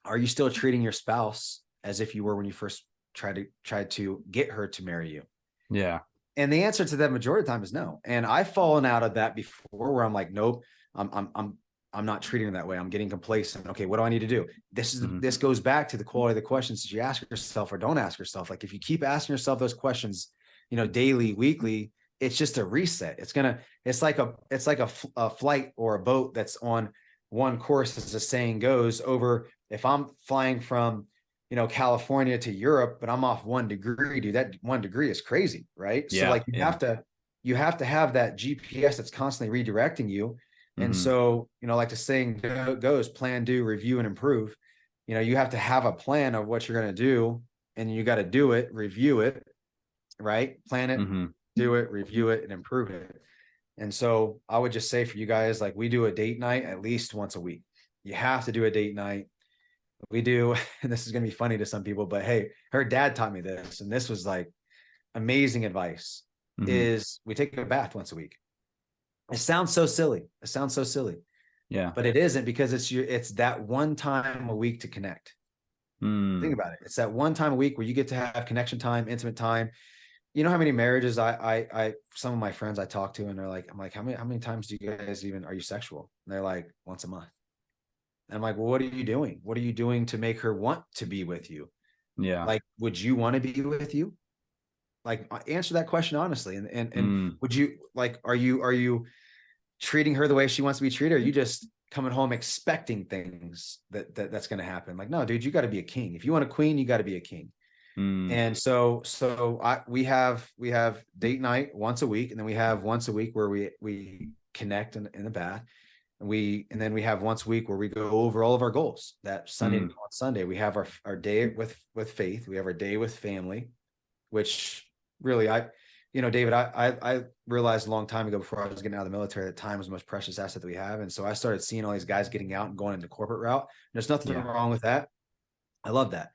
are you still treating your spouse as if you were when you first tried to get her to marry you? Yeah. And the answer to that majority of the time is no. And I've fallen out of that before, where I'm like, nope, I'm not treating her that way. I'm getting complacent. Okay, what do I need to do? Hmm. This goes back to the quality of the questions that you ask yourself or don't ask yourself. Like, if you keep asking yourself those questions, daily, weekly, it's just a reset. It's like a flight or a boat that's on one course, as the saying goes. Over, if I'm flying from California to Europe, but I'm off 1 degree, dude, that 1 degree is crazy, right? So, Yeah. like, you Yeah. have to have that GPS that's constantly redirecting you. And Hmm. so, like the saying goes, plan, do, review, and improve. You have to have a plan of what you're going to do, and you got to do it, review it, right? Plan it, Hmm. do it, review it, and improve it. And so I would just say for you guys, like, we do a date night at least once a week. You have to do a date night. We do, and this is going to be funny to some people, but hey, her dad taught me this, and this was like amazing advice, Hmm. is we take a bath once a week. It sounds so silly. It sounds so silly, Yeah. but it isn't, because it's that one time a week to connect. Think Mm. about it. It's that one time a week where you get to have connection time, intimate time. You know how many marriages some of my friends I talk to, and they're like, I'm like, how many times do you guys even, are you sexual? And they're like, once a month. And I'm like, well, what are you doing? What are you doing to make her want to be with you? Yeah. Like, would you want to be with you? Like, answer that question honestly. And Mm. would you, like, are you treating her the way she wants to be treated? Or are you just coming home expecting things that's going to happen? Like, no, dude, you got to be a king. If you want a queen, you got to be a king. Mm. And so we have date night once a week, and then we have once a week where we connect in the bath. And then we have once a week where we go over all of our goals. That Sunday, Mm. on Sunday, we have our day with faith. We have our day with family, which really, David, I realized a long time ago, before I was getting out of the military, that time was the most precious asset that we have. And so I started seeing all these guys getting out and going into corporate route. There's nothing Yeah. wrong with that. I love that.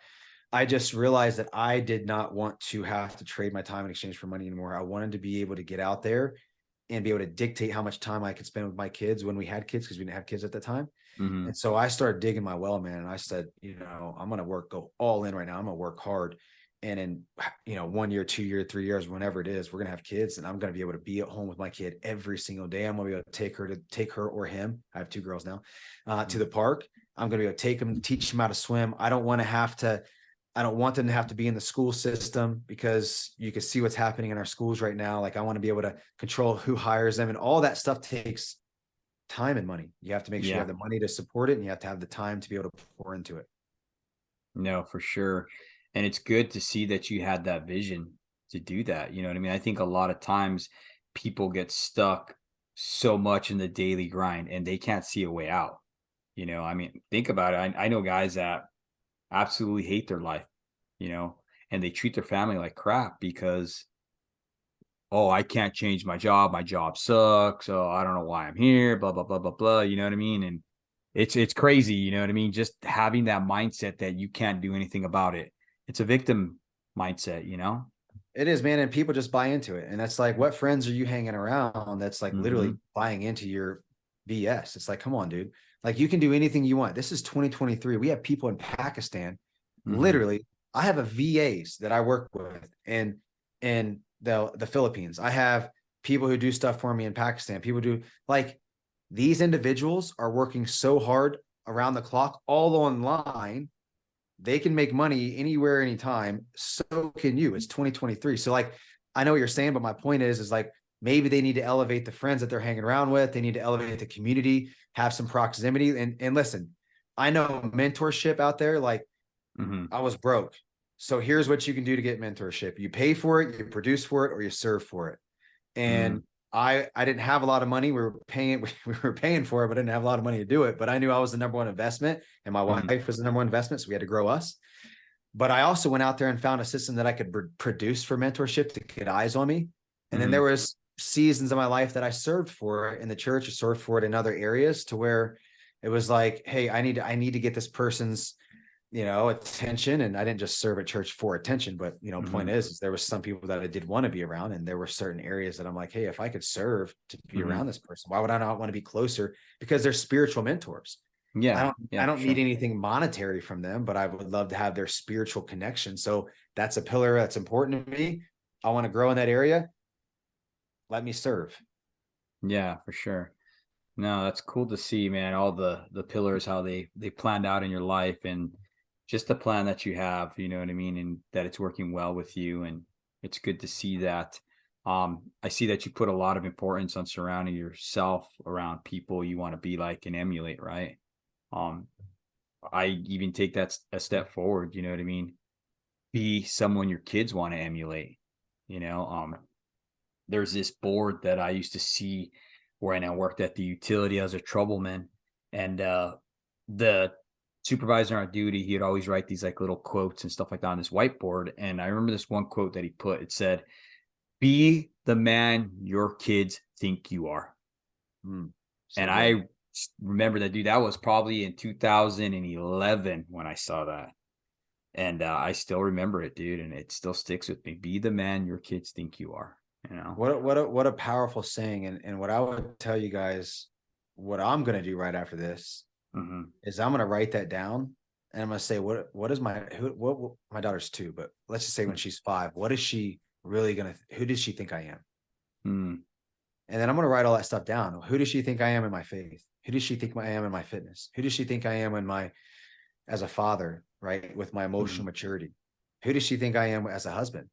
I just realized that I did not want to have to trade my time in exchange for money anymore. I wanted to be able to get out there and be able to dictate how much time I could spend with my kids when we had kids, because we didn't have kids at the time. Mm-hmm. And so I started digging my well, man. And I said, I'm going to go all in right now. I'm going to work hard. And in, 1 year, 2 year, 3 years, whenever it is, we're going to have kids, and I'm going to be able to be at home with my kid every single day. I'm going to be able to take her or him. I have 2 girls now, to the park. I'm going to be able to take them, teach them how to swim. I don't want them to have to be in the school system, because you can see what's happening in our schools right now. Like, I want to be able to control who hires them, and all that stuff takes time and money. You have to make sure you have the money to support it, and you have to have the time to be able to pour into it. No, for sure. And it's good to see that you had that vision to do that. You know what I mean? I think a lot of times people get stuck so much in the daily grind and they can't see a way out. I mean, think about it. I know guys that absolutely hate their life, and they treat their family like crap because, oh, I can't change my job. My job sucks. Oh, I don't know why I'm here, blah, blah, blah, blah, blah. You know what I mean? And it's crazy, you know what I mean? Just having that mindset that you can't do anything about it. It's a victim mindset, It is, man. And people just buy into it. And that's like, what friends are you hanging around that's like literally buying into your BS? It's like, come on, dude. Like, you can do anything you want. This is 2023. We have people in Pakistan. Literally, I have a VAs that I work with in the Philippines. I have people who do stuff for me in Pakistan. People do, like, these individuals are working so hard around the clock, all online. They can make money anywhere, anytime. So can you. It's 2023. So, like, I know what you're saying, but my point is like, maybe they need to elevate the friends that they're hanging around with. They need to elevate the community, have some proximity. And listen, I know mentorship out there. Like, I was broke. So here's what you can do to get mentorship. You pay for it, you produce for it, or you serve for it. And I didn't have a lot of money. We were paying for it, but I didn't have a lot of money to do it. But I knew I was the number one investment, and my wife was the number one investment. So we had to grow us. But I also went out there and found a system that I could produce for mentorship to get eyes on me. And then there was seasons of my life that I served for it in the church, or served for it in other areas, to where it was like, hey, I need to get this person's attention. And I didn't just serve at church for attention, but point is there was some people that I did want to be around, and there were certain areas that I'm like, hey, if I could serve to be around this person, why would I not want to be closer? Because they're spiritual mentors. I don't need anything monetary from them, but I would love to have their spiritual connection. So that's a pillar that's important to me. I want to grow in that area. Let me serve. Yeah, for sure. No, that's cool to see, man. All the pillars, how they planned out in your life, and just the plan that you have, you know what I mean, and that it's working well with you, and it's good to see that. I see that you put a lot of importance on surrounding yourself around people you want to be like and emulate, right? I even take that a step forward, you know what I mean? Be someone your kids want to emulate, you know. There's this board that I used to see when I worked at the utility as a troubleman, and the supervisor on duty, he'd always write these like little quotes and stuff like that on this whiteboard. And I remember this one quote that he put. It said, "Be the man your kids think you are." So and good. I remember that, dude. That was probably in 2011 when I saw that. And I still remember it, dude, and it still sticks with me. Be the man your kids think you are. What a powerful saying. And what I would tell you guys, what I'm gonna do right after this is I'm gonna write that down, and I'm gonna say, what is my daughter's 2, but let's just say when she's 5, what is she really who does she think I am? And then I'm gonna write all that stuff down. Who does she think I am in my faith? Who does she think I am in my fitness? Who does she think I am as a father, right? With my emotional maturity? Who does she think I am as a husband?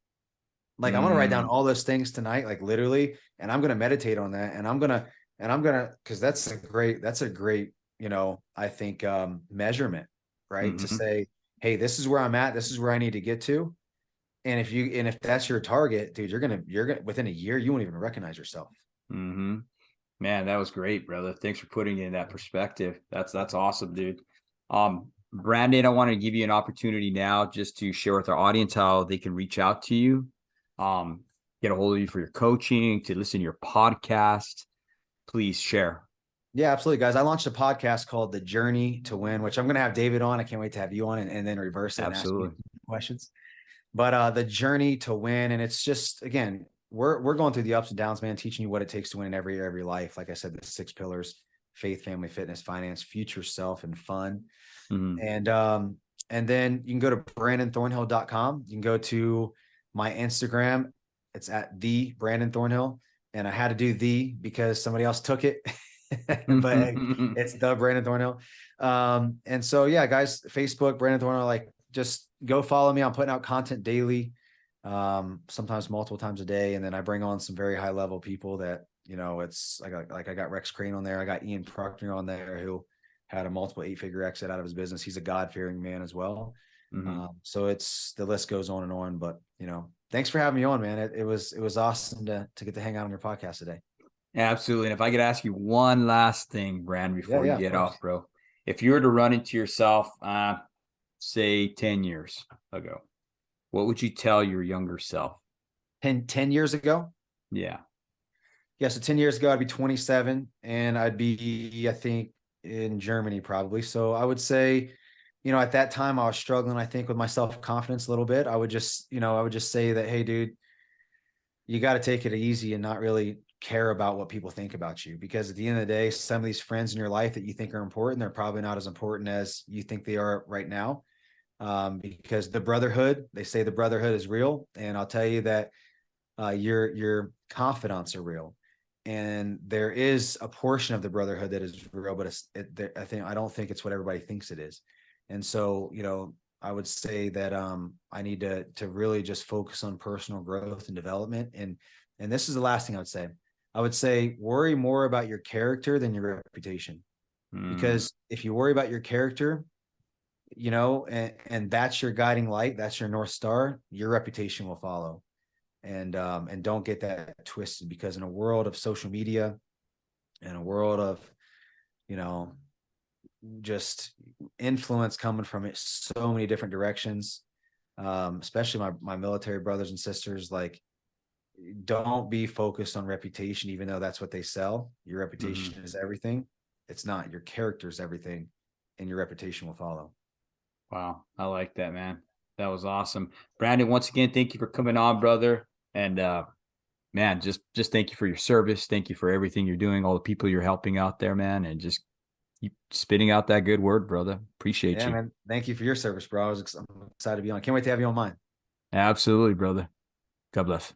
Like, I'm gonna write down all those things tonight, like literally, and I'm gonna meditate on that. And I'm gonna, because that's a great, I think, measurement, right? To say, hey, this is where I'm at, this is where I need to get to. And if that's your target, dude, you're gonna within a year, you won't even recognize yourself. Man, that was great, brother. Thanks for putting it in that perspective. That's awesome, dude. Brandon, I want to give you an opportunity now just to share with our audience how they can reach out to you, get a hold of you for your coaching, to listen to your podcast. Please share. Yeah, absolutely, guys. I launched a podcast called The Journey to Win, which I'm going to have David on. I can't wait to have you on, and then reverse it and ask me questions. But The Journey to Win, and it's just, again, we're going through the ups and downs, man, teaching you what it takes to win in every area of your life. Like I said, the 6 pillars: faith, family, fitness, finance, future self, and fun. Mm-hmm. And then you can go to brandonthornhill.com. You can go to my Instagram. It's at the Brandon Thornhill. And I had to do the because somebody else took it. But hey, it's the Brandon Thornhill. And so yeah, guys, Facebook, Brandon Thornhill, like just go follow me. I'm putting out content daily, sometimes multiple times a day. And then I bring on some very high level people that, you know, it's I got Rex Crane on there. I got Ian Proctor on there, who had a multiple 8-figure exit out of his business. He's a God-fearing man as well. Mm-hmm. So it's, the list goes on and on, but you know, thanks for having me on, man. It was awesome to get to hang out on your podcast today. Absolutely. And if I could ask you one last thing, Brand, before you Yeah, of get course. off, bro, if you were to run into yourself, say 10 years ago, what would you tell your younger self? 10 years ago. Yeah. Yeah. So 10 years ago, I'd be 27 and I'd be, I think, in Germany probably. So I would say, you know, at that time I was struggling, I think, with my self-confidence a little bit. I would just say that, hey, dude, you got to take it easy and not really care about what people think about you, because at the end of the day, some of these friends in your life that you think are important, they're probably not as important as you think they are right now. Because the brotherhood, they say the brotherhood is real. And I'll tell you that your confidants are real. And there is a portion of the brotherhood that is real, but I don't think it's what everybody thinks it is. And so, you know, I would say that I need to really just focus on personal growth and development. And this is the last thing I would say. I would say worry more about your character than your reputation. Mm, Because if you worry about your character, you know, and that's your guiding light, that's your North Star, your reputation will follow. And don't get that twisted, because in a world of social media, in a world of, you know, just influence coming from it so many different directions, especially my military brothers and sisters, like, don't be focused on reputation, even though that's what they sell. Your mm-hmm. reputation is everything. It's not. Your character is everything, and your reputation will follow. Wow. I like that, man. That was awesome. Brandon, once again, thank you for coming on, brother. And man, just thank you for your service. Thank you for everything you're doing, all the people you're helping out there, man, and just keep spitting out that good word, brother. Appreciate Yeah, you. man. Thank you for your service, bro. I'm excited to be on. Can't wait to have you on mine. Absolutely, brother. God bless.